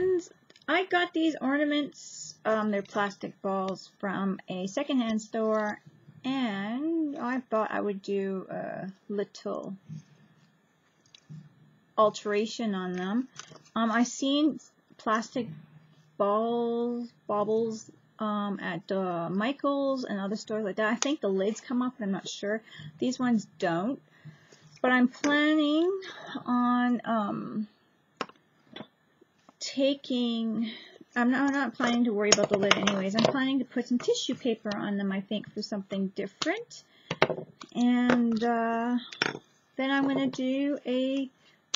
And I got these ornaments, they're plastic balls from a secondhand store, and I thought I would do a little alteration on them. I've seen plastic baubles at Michael's and other stores like that. I think the lids come off, I'm not sure. These ones don't. But I'm planning on I'm not planning to worry about the lid anyways. I'm planning to put some tissue paper on them, I think, for something different. And then I'm going to do a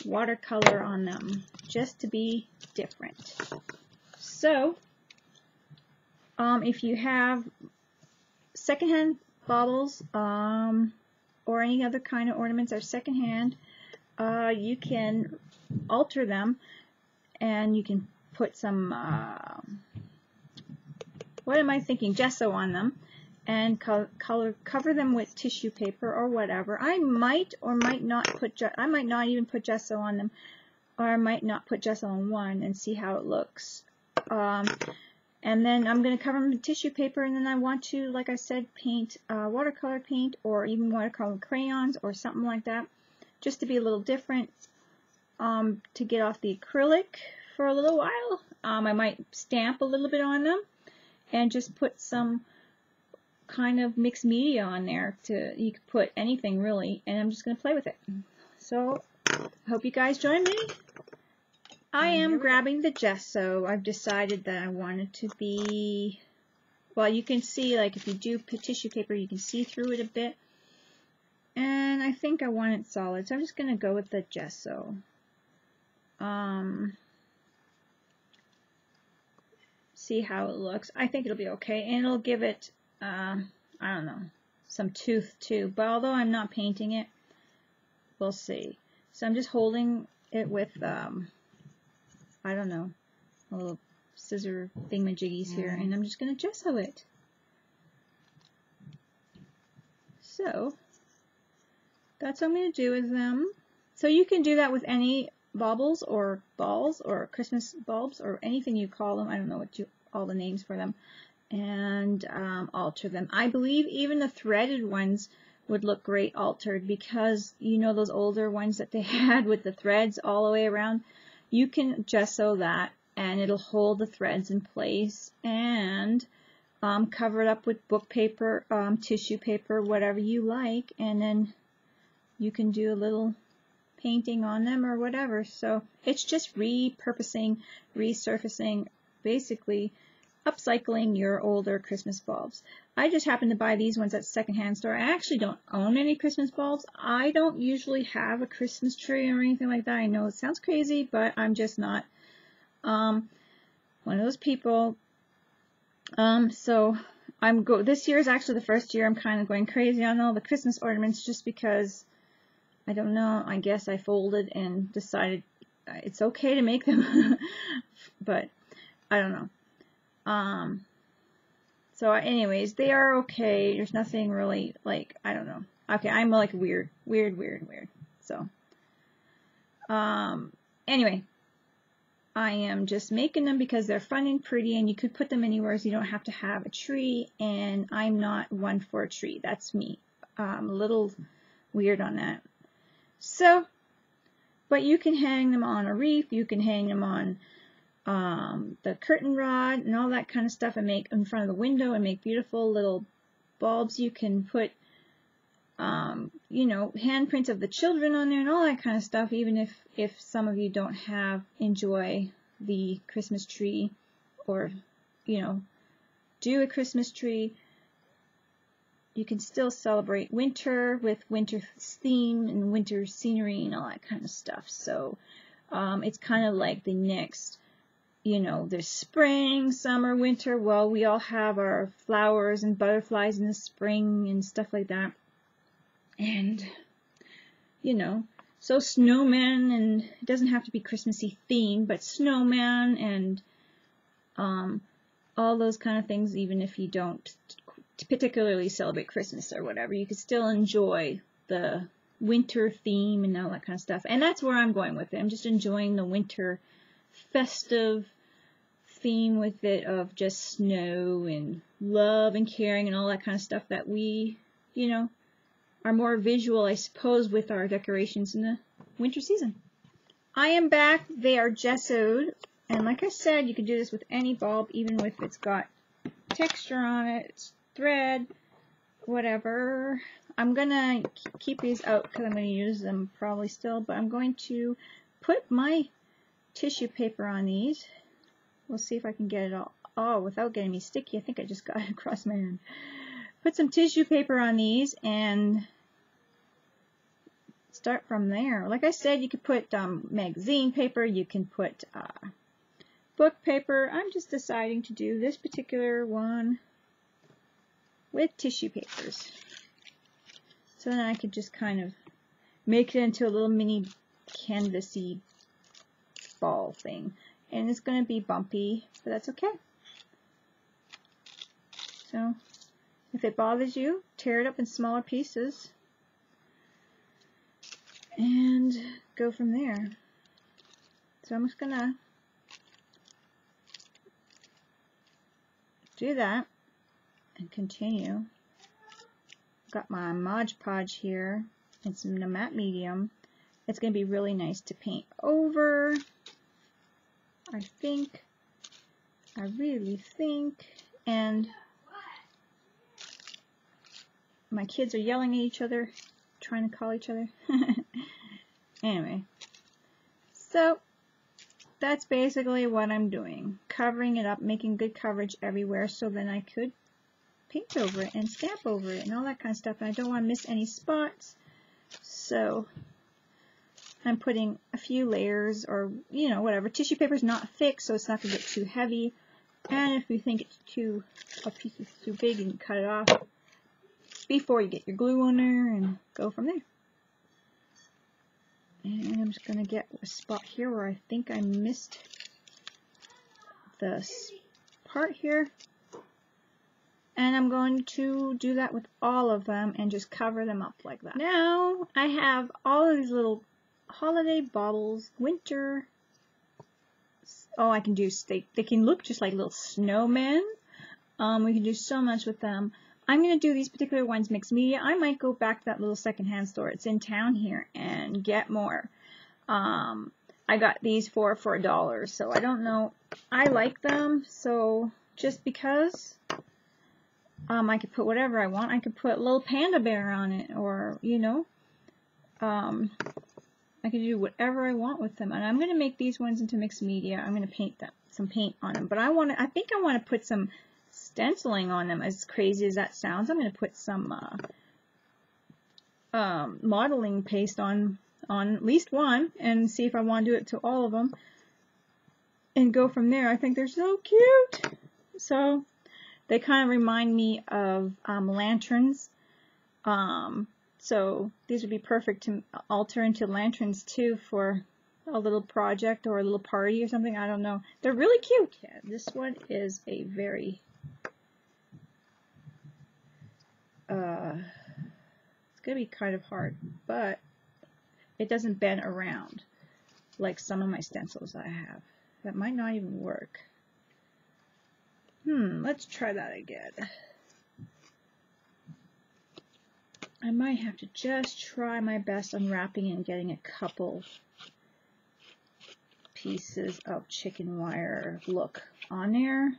watercolor on them, just to be different. So, if you have secondhand baubles, or any other kind of ornaments are secondhand, you can alter them, and you can put some, what am I thinking, gesso on them, and cover them with tissue paper or whatever. I might or might not put, I might not even put gesso on them, or I might not put gesso on one and see how it looks. And then I'm going to cover them with tissue paper, and then I want to, like I said, paint watercolor paint or even watercolor crayons or something like that, just to be a little different, to get off the acrylic for a little while. I might stamp a little bit on them and just put some kind of mixed media on there. You could put anything really, and I'm just going to play with it. So I hope you guys join me. I am grabbing the gesso. I've decided that I want it to be, well, you can see, like, if you do tissue paper, you can see through it a bit. And I think I want it solid, so I'm just going to go with the gesso. See how it looks. I think it'll be okay, and it'll give it, I don't know, some tooth too. But although I'm not painting it, we'll see. So I'm just holding it with, I don't know, a little scissor thingamajiggies here, and I'm just going to gesso it. So, that's what I'm going to do with them. So you can do that with any baubles or balls or Christmas bulbs or anything you call them. I don't know what all the names for them. And alter them. I believe even the threaded ones would look great altered, because you know those older ones that they had with the threads all the way around? You can gesso that, and it'll hold the threads in place, and cover it up with book paper, tissue paper, whatever you like, and then you can do a little painting on them or whatever. So it's just repurposing, resurfacing, basically upcycling your older Christmas bulbs. I just happened to buy these ones at the secondhand store. I actually don't own any Christmas bulbs. I don't usually have a Christmas tree or anything like that. I know it sounds crazy, but I'm just not one of those people. So this year is actually the first year I'm kind of going crazy on all the Christmas ornaments, just because, I don't know, I guess I folded and decided it's okay to make them. But I don't know. So anyways, they are okay. There's nothing really, like, I don't know. Okay, I'm like weird. So, anyway, I am just making them because they're fun and pretty, and you could put them anywhere, so you don't have to have a tree, and I'm not one for a tree. That's me. I'm a little weird on that. So, but you can hang them on a wreath, you can hang them on the curtain rod and all that kind of stuff, and make in front of the window and make beautiful little bulbs. You can put, you know, handprints of the children on there and all that kind of stuff, even if some of you don't enjoy the Christmas tree, or, you know, do a Christmas tree. You can still celebrate winter with winter theme and winter scenery and all that kind of stuff. So it's kind of like the next, you know, there's spring, summer, winter. Well, we all have our flowers and butterflies in the spring and stuff like that. And, you know, so snowmen, and it doesn't have to be Christmassy themed, but snowman and all those kind of things, even if you don't particularly celebrate Christmas or whatever, you could still enjoy the winter theme and all that kind of stuff. And that's where I'm going with it. I'm just enjoying the winter festive theme with it of just snow and love and caring and all that kind of stuff that we, you know, are more visual, I suppose, with our decorations in the winter season. I am back. They are gessoed. And like I said, you can do this with any bulb, even if it's got texture on it, it's thread, whatever. I'm going to keep these out because I'm going to use them probably still, but I'm going to put my tissue paper on these. We'll see if I can get it all. Oh, without getting me sticky. I think I just got it across my hand. Put some tissue paper on these and start from there. Like I said, you could put magazine paper. You can put book paper. I'm just deciding to do this particular one with tissue papers. So then I could just kind of make it into a little mini canvasy ball thing. And it's going to be bumpy, but that's okay. So if it bothers you, tear it up in smaller pieces and go from there. So I'm just going to do that and continue. Got my Mod Podge here and some matte medium. It's going to be really nice to paint over. I really think, and my kids are yelling at each other, trying to call each other. Anyway, so that's basically what I'm doing. Covering it up, making good coverage everywhere so then I could paint over it and stamp over it and all that kind of stuff. And I don't want to miss any spots. So I'm putting a few layers or, you know, whatever. Tissue paper is not thick, so it's not going to get too heavy. And if you think it's a piece is too big, you can cut it off before you get your glue on there and go from there. And I'm just going to get a spot here where I think I missed this part here. And I'm going to do that with all of them and just cover them up like that. Now I have all of these little holiday baubles, winter. Oh, I can do, they can look just like little snowmen. We can do so much with them. I'm going to do these particular ones mixed media. I might go back to that little secondhand store. It's in town here and get more. I got these for $1, so I don't know. I like them, so just because I could put whatever I want. I could put a little panda bear on it, or, you know, I can do whatever I want with them. And I'm going to make these ones into mixed media. I'm going to paint them, some paint on them. But I think I want to put some stenciling on them, as crazy as that sounds. I'm going to put some modeling paste on at least one and see if I want to do it to all of them and go from there. I think they're so cute. So they kind of remind me of lanterns. So these would be perfect to alter into lanterns too for a little project or a little party or something. I don't know. They're really cute. Yeah, this one is a very it's gonna be kind of hard, but it doesn't bend around like some of my stencils I have. That might not even work. Let's try that again. I might have to just try my best unwrapping and getting a couple pieces of chicken wire look on there.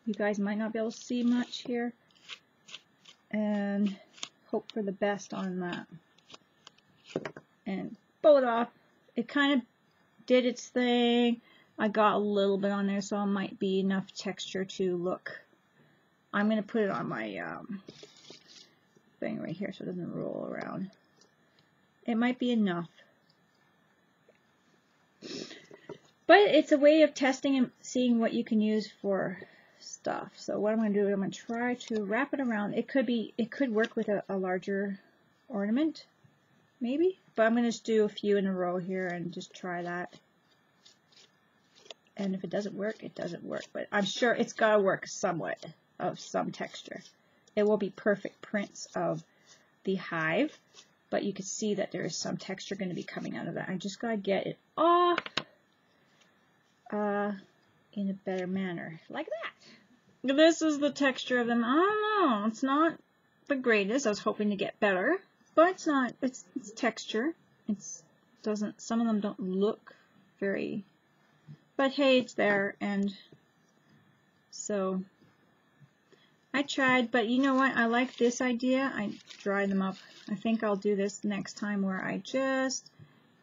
You guys might not be able to see much here, and hope for the best on that. And pull it off. It kind of did its thing. I got a little bit on there, so it might be enough texture to look. I'm going to put it on my thing right here so it doesn't roll around. It might be enough. But it's a way of testing and seeing what you can use for stuff. So what I'm going to do is I'm going to try to wrap it around. It could work with a larger ornament, maybe. But I'm going to just do a few in a row here and just try that. And if it doesn't work, it doesn't work. But I'm sure it's got to work somewhat of some texture. It will be perfect prints of the hive, but you can see that there is some texture going to be coming out of that. I just got to get it off in a better manner, like that. This is the texture of them. I don't know, it's not the greatest. I was hoping to get better, but it's not. It's texture. Some of them don't look very, but hey, it's there, and so I tried. But you know what? I like this idea. I dry them up. I think I'll do this next time where I just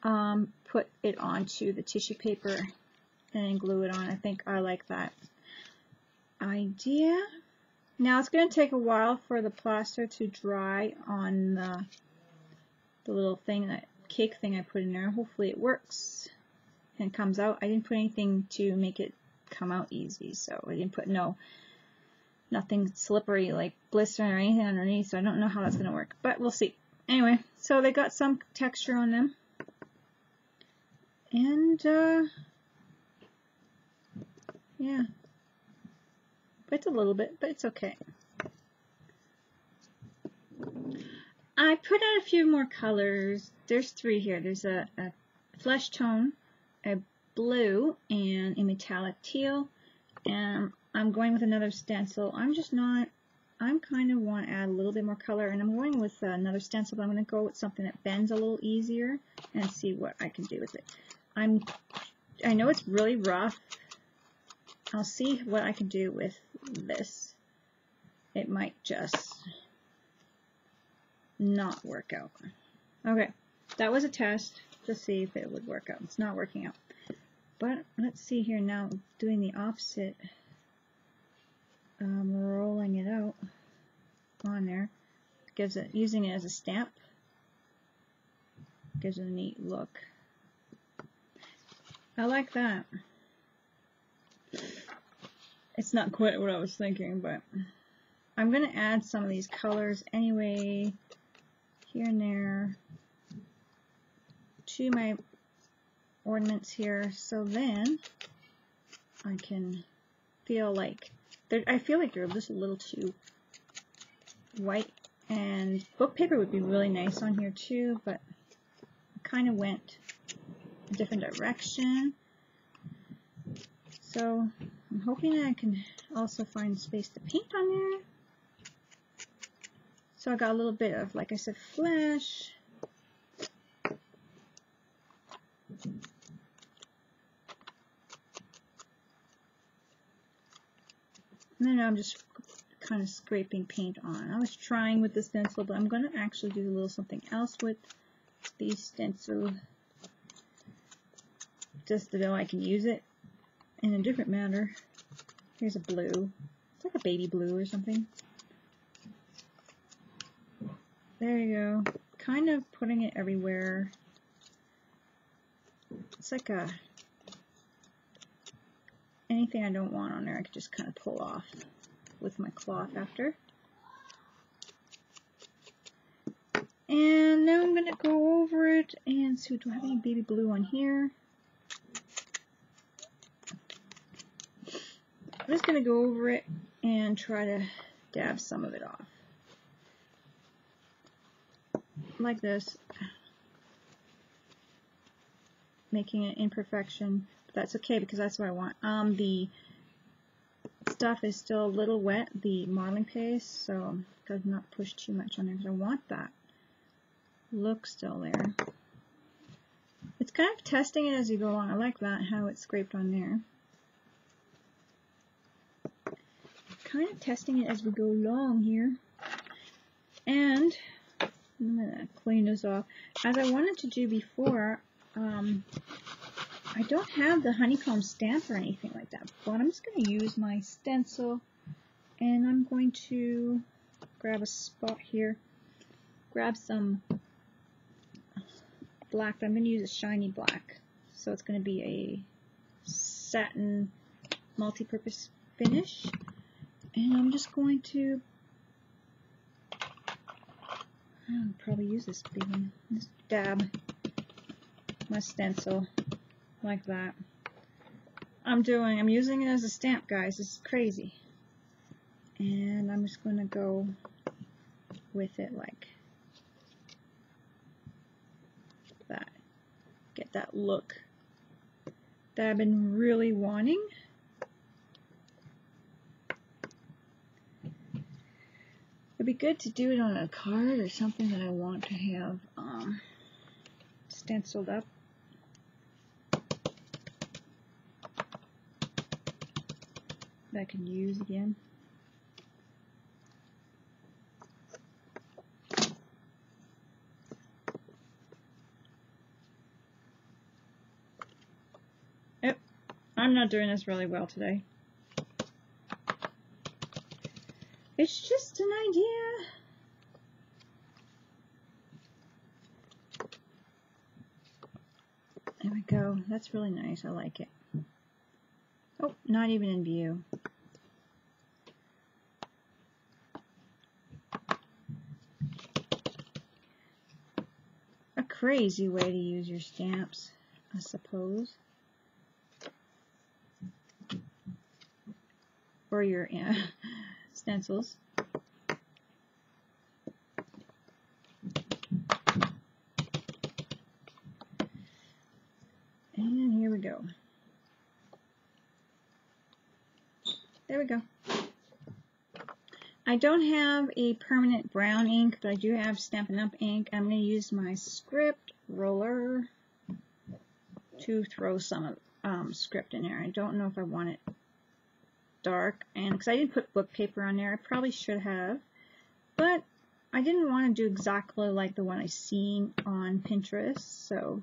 put it onto the tissue paper and then glue it on. I think I like that idea. Now it's going to take a while for the plaster to dry on the little thing, that cake thing I put in there. Hopefully it works and comes out. I didn't put anything to make it come out easy, so I didn't put nothing slippery like blister or anything underneath, so I don't know how that's going to work, but we'll see. Anyway, so they got some texture on them, and yeah, it's a little bit, but it's okay. I put out a few more colors. There's 3 here. There's a flesh tone, a blue, and a metallic teal. And I'm going with another stencil. I kind of want to add a little bit more color, and I'm going with another stencil, but I'm going to go with something that bends a little easier and see what I can do with it. I know it's really rough. I'll see what I can do with this. It might just not work out. Okay, that was a test to see if it would work out. It's not working out. But let's see here now, doing the opposite. Rolling it out on there. Gives it, using it as a stamp. Gives it a neat look. I like that. It's not quite what I was thinking, but I'm going to add some of these colors anyway, here and there, to my ornaments here, so then I can feel like I feel like they're just a little too white, and book paper would be really nice on here too, but I kind of went a different direction. So I'm hoping that I can also find space to paint on there. So I got a little bit of, like I said, flesh. And then I'm just kind of scraping paint on. I was trying with the stencil, but I'm going to actually do a little something else with these stencils, just so I can use it in a different manner. Here's a blue. It's like a baby blue or something. There you go. Kind of putting it everywhere. It's like anything I don't want on there, I could just kind of pull off with my cloth after. And now I'm going to go over it and see, do I have any baby blue on here? I'm just going to go over it and try to dab some of it off. Like this. Making an imperfection. But that's okay because that's what I want. The stuff is still a little wet, the modeling paste, so I'm going to not push too much on there because I want that look still there. It's kind of testing it as you go along. I like that, how it's scraped on there. Kind of testing it as we go along here. And I'm going to clean this off. As I wanted to do before, I don't have the honeycomb stamp or anything like that, but I'm just going to use my stencil, and I'm going to grab a spot here, grab some black, but I'm going to use a shiny black, so it's going to be a satin multi-purpose finish, and I'm just going to I'll probably use this big one, just dab my stencil like that. I'm using it as a stamp, guys. This is crazy. And I'm just going to go with it like that. Get that look that I've been really wanting. It'd be good to do it on a card or something that I want to have stenciled up. That I can use again. Yep, I'm not doing this really well today. It's just an idea. There we go. That's really nice. I like it. Oh, not even in view. A crazy way to use your stamps, I suppose. Or your stencils. And here we go. There we go. I don't have a permanent brown ink, but I do have Stampin' Up! Ink. I'm going to use my script roller to throw some script in there. I don't know if I want it dark, and because I didn't put book paper on there, I probably should have, but I didn't want to do exactly like the one I seen on Pinterest, so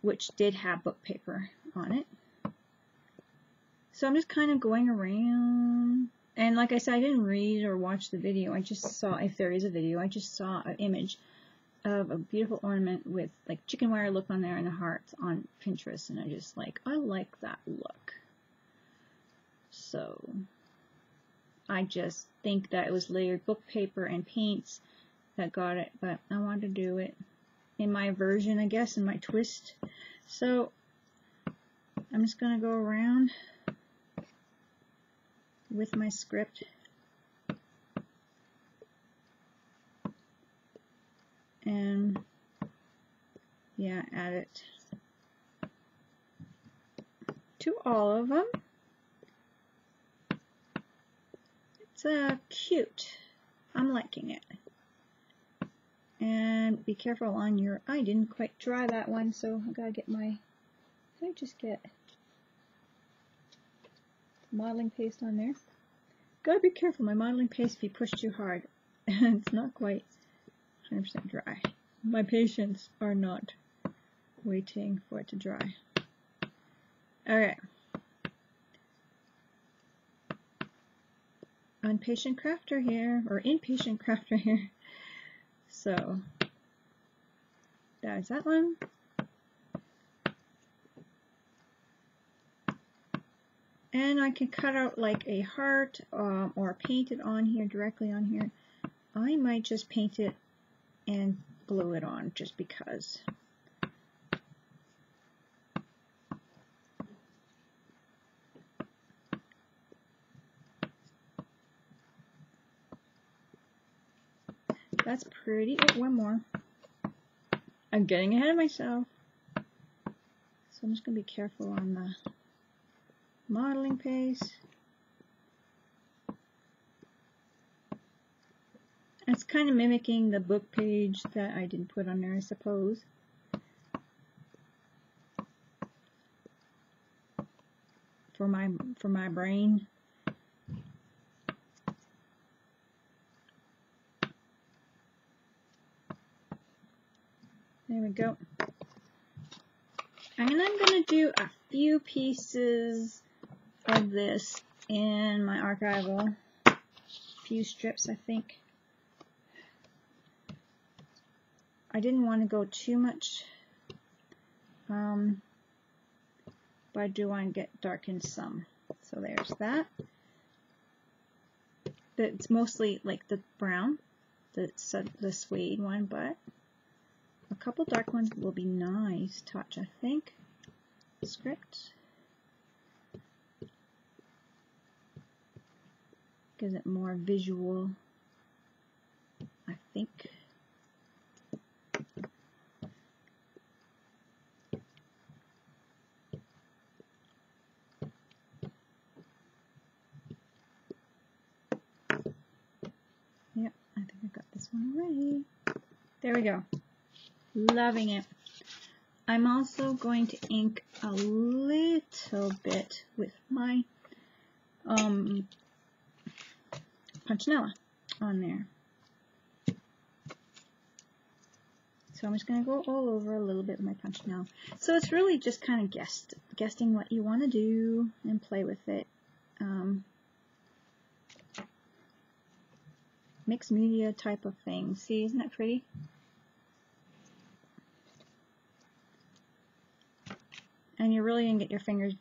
which did have book paper on it. So I'm just kind of going around, and like I said, I didn't read or watch the video. I just saw, if there is a video, I just saw an image of a beautiful ornament with like chicken wire look on there and a heart on Pinterest, and I just like, I like that look. So I just think that it was layered book paper and paints that got it, but I wanted to do it in my version, I guess, in my twist. So I'm just going to go around with my script and yeah, add it to all of them. It's cute. I'm liking it. And be careful on your, I didn't quite dry that one, so I gotta get my, did I just get modeling paste on there? Gotta be careful, my modeling paste, if you push too hard, it's not quite 100% dry. My patients are not waiting for it to dry. Alright. Impatient crafter here, or impatient crafter here. So there's that one. And I can cut out like a heart or paint it on here, directly on here. I might just paint it and glue it on just because. That's pretty. Oh, one more. I'm getting ahead of myself. So I'm just going to be careful on the modeling paste. It's kind of mimicking the book page that I didn't put on there, I suppose. For my brain. There we go. And I'm going to do a few pieces of this in my archival. A few strips, I think. I didn't want to go too much, but I do want to get darken some. So there's that. It's mostly like the brown, the suede one, but a couple dark ones will be nice touch, I think. Script gives it more visual, I think. one away. There we go. Loving it. I'm also going to ink a little bit with my Punchinella on there. So I'm just going to go all over a little bit with my Punchinella. So it's really just kind of guessing what you want to do and play with it. Mixed media type of thing. See, isn't that pretty? And you're really going to get your fingers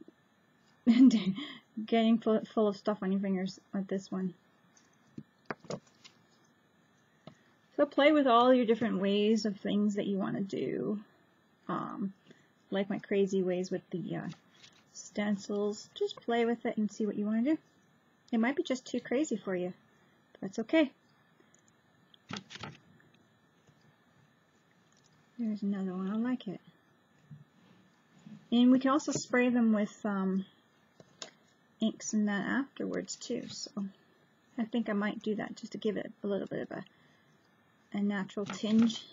getting full of stuff on your fingers with this one. So play with all your different ways of things that you want to do. Like my crazy ways with the stencils. Just play with it and see what you want to do. It might be just too crazy for you. But that's okay. There's another one. I like it. And we can also spray them with inks and that afterwards too. So I think I might do that just to give it a little bit of a natural tinge,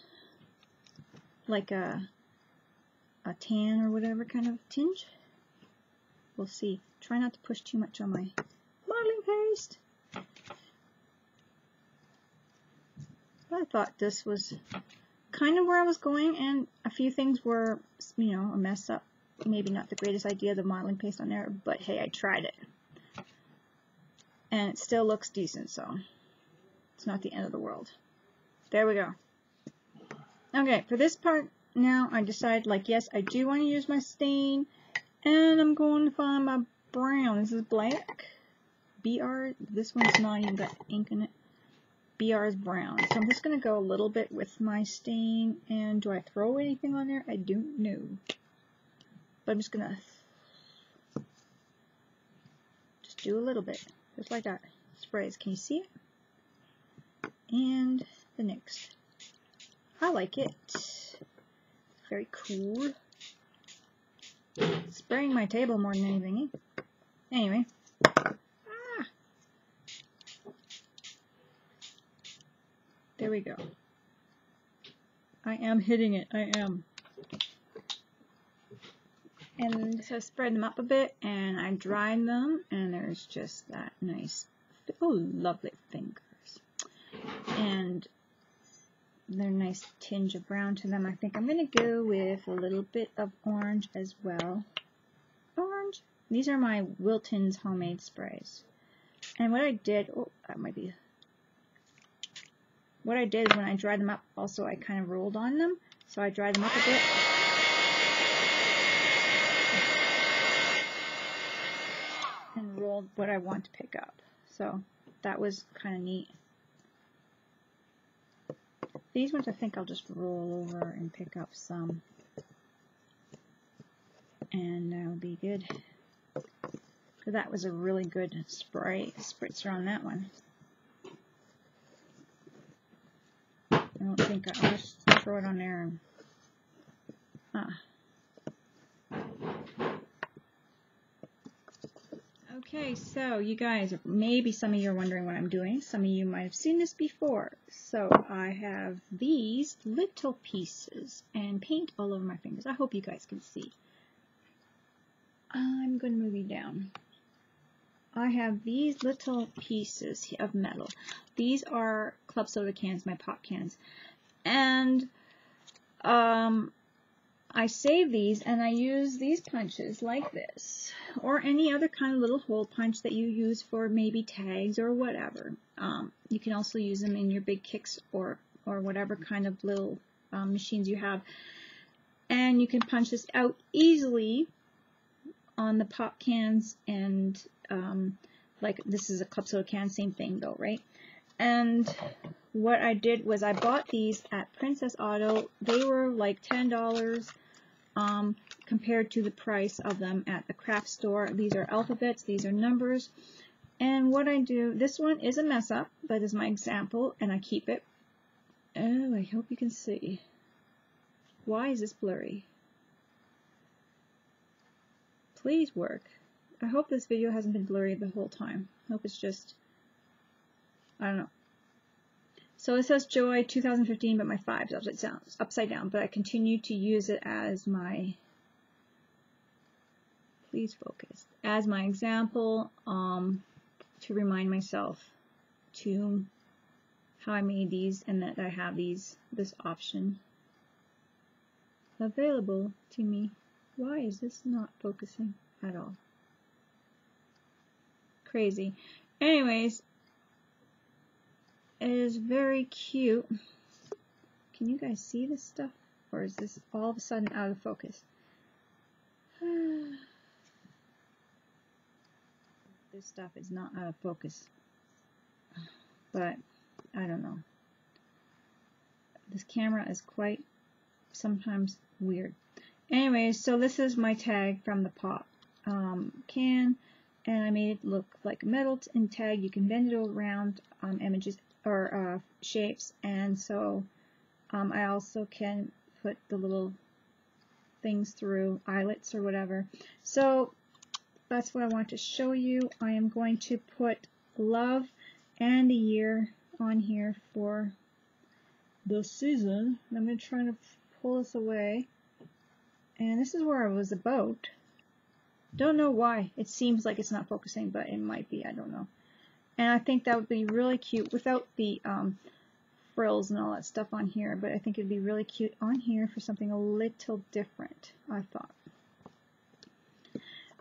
like a tan or whatever kind of tinge. We'll see. Try not to push too much on my modeling paste. But I thought this was kind of where I was going, and a few things were, you know, a mess up. Maybe not the greatest idea, the modeling paste on there, but hey, I tried it. And it still looks decent, so it's not the end of the world. There we go. Okay, for this part now, I decided, like, yes, I do want to use my stain, and I'm going to find my brown. This is black. BR, this one's not even got ink in it. BR is brown. So I'm just going to go a little bit with my stain, and do I throw anything on there? I don't know. But I'm just going to just do a little bit, just like that. Sprays, can you see it? And the next. I like it. Very cool. Spraying my table more than anything. Anyway. There we go. I am hitting it. I am. And so I spread them up a bit, and I dried them, and there's just that nice, oh, lovely fingers. And they're a nice tinge of brown to them. I think I'm going to go with a little bit of orange as well. Orange. These are my Wilton's homemade sprays. And what I did, oh, that might be, what I did is when I dried them up, also I kind of rolled on them. So I dried them up a bit. And rolled what I want to pick up. So that was kind of neat. These ones I think I'll just roll over and pick up some. And that'll be good. So that was a really good spritzer on that one. I don't think I'll just throw it on there and Okay, so you guys, maybe some of you are wondering what I'm doing. Some of you might have seen this before. So I have these little pieces and paint all over my fingers. I hope you guys can see. I'm going to move you down. I have these little pieces of metal. These are club soda cans, my pop cans. And I save these and I use these punches like this, or any other kind of little hole punch that you use for maybe tags or whatever. You can also use them in your big kicks or whatever kind of little machines you have. And you can punch this out easily on the pop cans, and like this is a club soda can, same thing though, right? And what I did was I bought these at Princess Auto. They were like $10 compared to the price of them at the craft store. These are alphabets, these are numbers. And what I do, this one is a mess up, but is my example, and I keep it. Oh, I hope you can see. Why is this blurry? Please work. I hope this video hasn't been blurry the whole time. I hope it's just, I don't know. So it says Joy 2015, but my 5 is upside down, but I continue to use it as my, please focus, as my example, to remind myself to how I made these and that I have this option available to me. Why is this not focusing at all? Crazy. Anyways, it is very cute. Can you guys see this stuff? Or is this all of a sudden out of focus? This stuff is not out of focus. But I don't know. This camera is quite sometimes weird. Anyways, so this is my tag from the pop can, and I made it look like a metal and tag. You can bend it around images or shapes, and so I also can put the little things through eyelets or whatever. So that's what I want to show you. I am going to put love and a year on here for the season. I'm going to try to pull this away. And this is where I was about. Don't know why. It seems like it's not focusing, but it might be. I don't know. And I think that would be really cute without the frills and all that stuff on here. But I think it would be really cute on here for something a little different, I thought.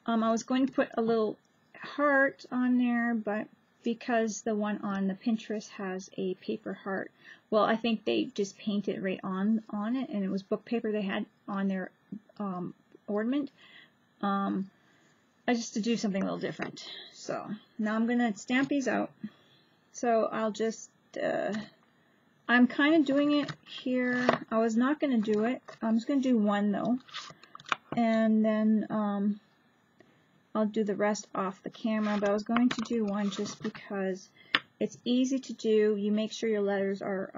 I was going to put a little heart on there, but because the one on the Pinterest has a paper heart, well, I think they just painted right on it, and it was book paper they had on their ornament. I just to do something a little different. So now I'm gonna stamp these out. So I'll just I'm kind of doing it here. I was not gonna do it. I'm just gonna do one though, and then I'll do the rest off the camera. But I was going to do one just because it's easy to do. You make sure your letters are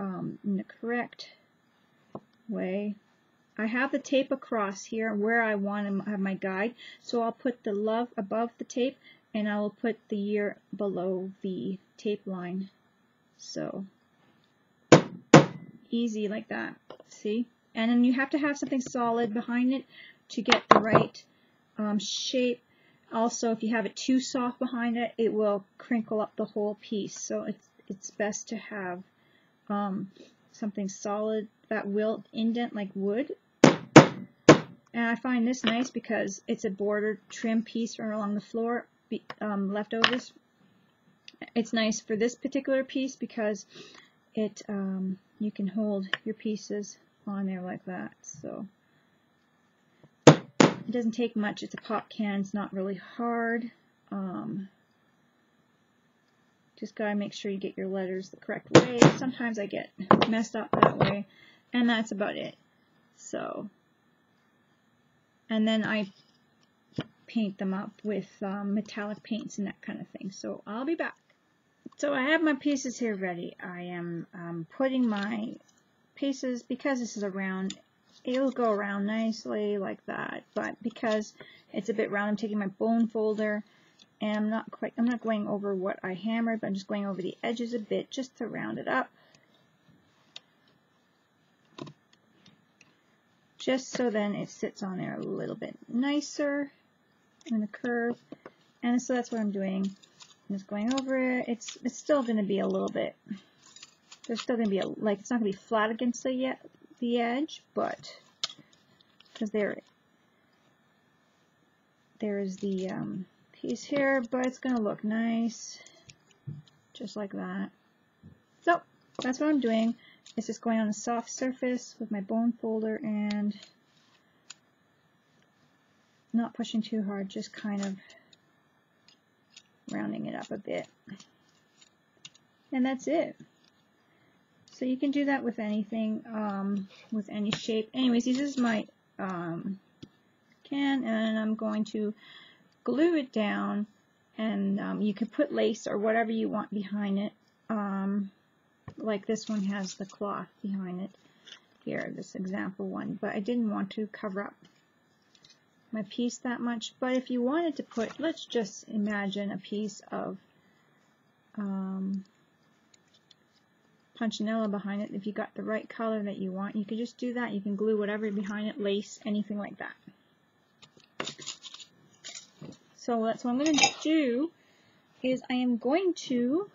in the correct way. I have the tape across here where I want to have my guide, so I'll put the love above the tape and I will put the year below the tape line. So easy like that, see? And then you have to have something solid behind it to get the right shape. Also, if you have it too soft behind it, it will crinkle up the whole piece. So it's best to have something solid that will indent like wood. And I find this nice because it's a bordered trim piece from along the floor, leftovers. It's nice for this particular piece because it you can hold your pieces on there like that. So it doesn't take much. It's a pop can. It's not really hard. Just gotta make sure you get your letters the correct way. Sometimes I get messed up that way, and that's about it. So. And then I paint them up with metallic paints and that kind of thing. So I'll be back. So I have my pieces here ready. I am putting my pieces, because this is a round, it'll go around nicely like that. But because it's a bit round, I'm taking my bone folder, and I'm not going over what I hammered, but I'm just going over the edges a bit just to round it up. Just so then it sits on there a little bit nicer in the curve. And so that's what I'm doing. I'm just going over it. It's still going to be a little bit, there's still going to be it's not going to be flat against the edge, but because there is the piece here, but it's going to look nice just like that. So that's what I'm doing. It's just going on a soft surface with my bone folder and not pushing too hard, just kind of rounding it up a bit. And that's it. So you can do that with anything, with any shape. Anyways, this is my can, and I'm going to glue it down, and you can put lace or whatever you want behind it. Like this one has the cloth behind it here, this example one, but I didn't want to cover up my piece that much. But if you wanted to put, let's just imagine a piece of punchinella behind it. If you got the right color that you want, you could just do that. You can glue whatever behind it, lace, anything like that. So that's what I'm going to do, is I am going to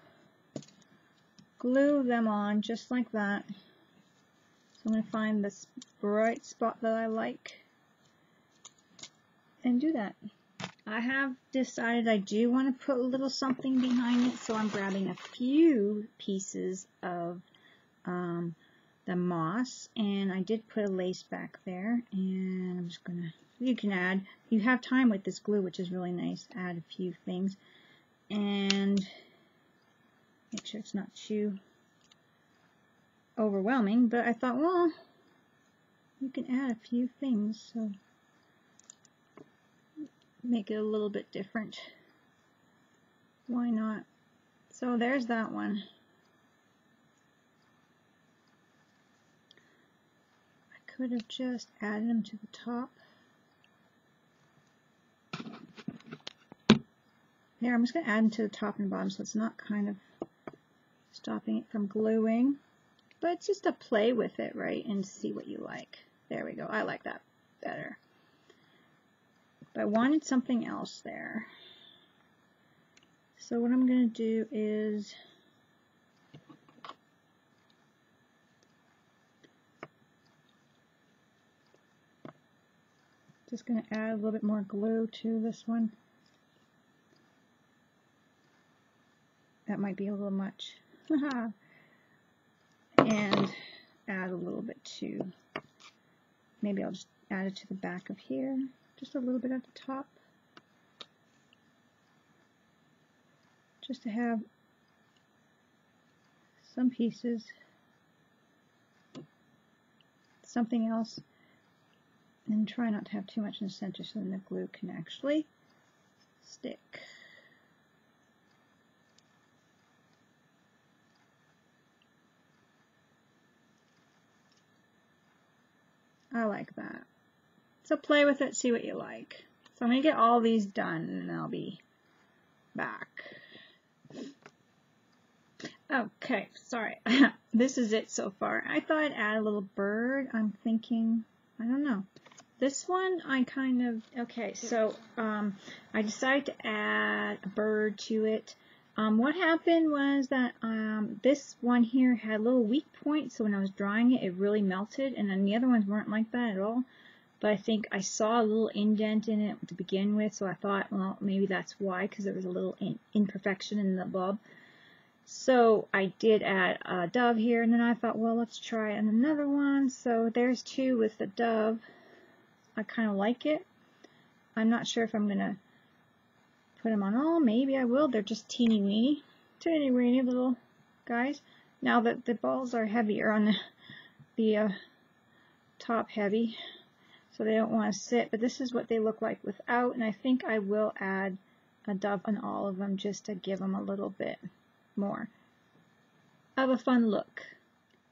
glue them on just like that. So I'm going to find this bright spot that I like and do that. I have decided I do want to put a little something behind it, so I'm grabbing a few pieces of the moss, and I did put a lace back there, and I'm just going to, you can add, you have time with this glue, which is really nice, add a few things, and make sure it's not too overwhelming, but I thought, well, you can add a few things, so make it a little bit different. Why not? So there's that one. I could have just added them to the top. There, I'm just going to add them to the top and bottom so it's not kind of stopping it from gluing. But it's just to play with it, right, and see what you like. There we go. I like that better. But I wanted something else there. So what I'm going to do is just going to add a little bit more glue to this one. That might be a little much. And add a little bit to, maybe I'll just add it to the back of here. Just a little bit at the top, just to have some pieces, something else, and try not to have too much in the center so then the glue can actually stick. I like that. So play with it, see what you like. So I'm going to get all these done and I'll be back. Okay, sorry. This is it so far. I thought I'd add a little bird. I'm thinking, I don't know. This one I kind of, okay, so I decided to add a bird to it. What happened was that this one here had little weak points, so when I was drawing it, it really melted, and then the other ones weren't like that at all. But I think I saw a little indent in it to begin with, so I thought, well, maybe that's why, because there was a little imperfection in the bulb. So I did add a dove here, and then I thought, well, let's try another one. So there's two with the dove. I kind of like it. I'm not sure if I'm going to put them on all. Maybe I will. They're just teeny weeny little guys. Now that the balls are heavier on the top heavy, so they don't want to sit, but this is what they look like without, and I think I will add a dove on all of them just to give them a little bit more of a fun look.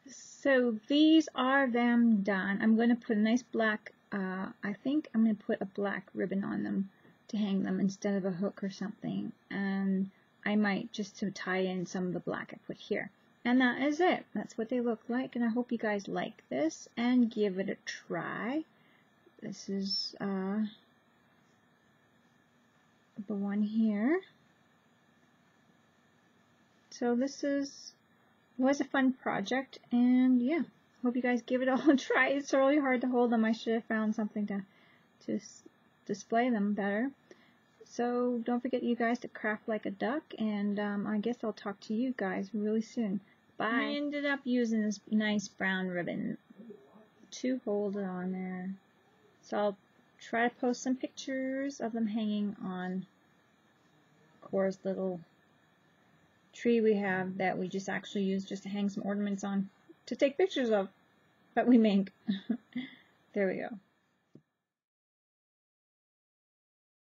So these are them done. I'm going to put a nice black, I think I'm going to put a black ribbon on them to hang them instead of a hook or something, and I might just to tie in some of the black I put here. And that is it. That's what they look like, and I hope you guys like this and give it a try. This is the one here. So this was a fun project, and yeah, hope you guys give it all a try. It's really hard to hold them. I should have found something to display them better. So don't forget, you guys, to craft like a duck, and I guess I'll talk to you guys really soon. Bye. I ended up using this nice brown ribbon to hold it on there. So I'll try to post some pictures of them hanging on Cora's little tree we have that we just actually use just to hang some ornaments on to take pictures of that we make. There we go.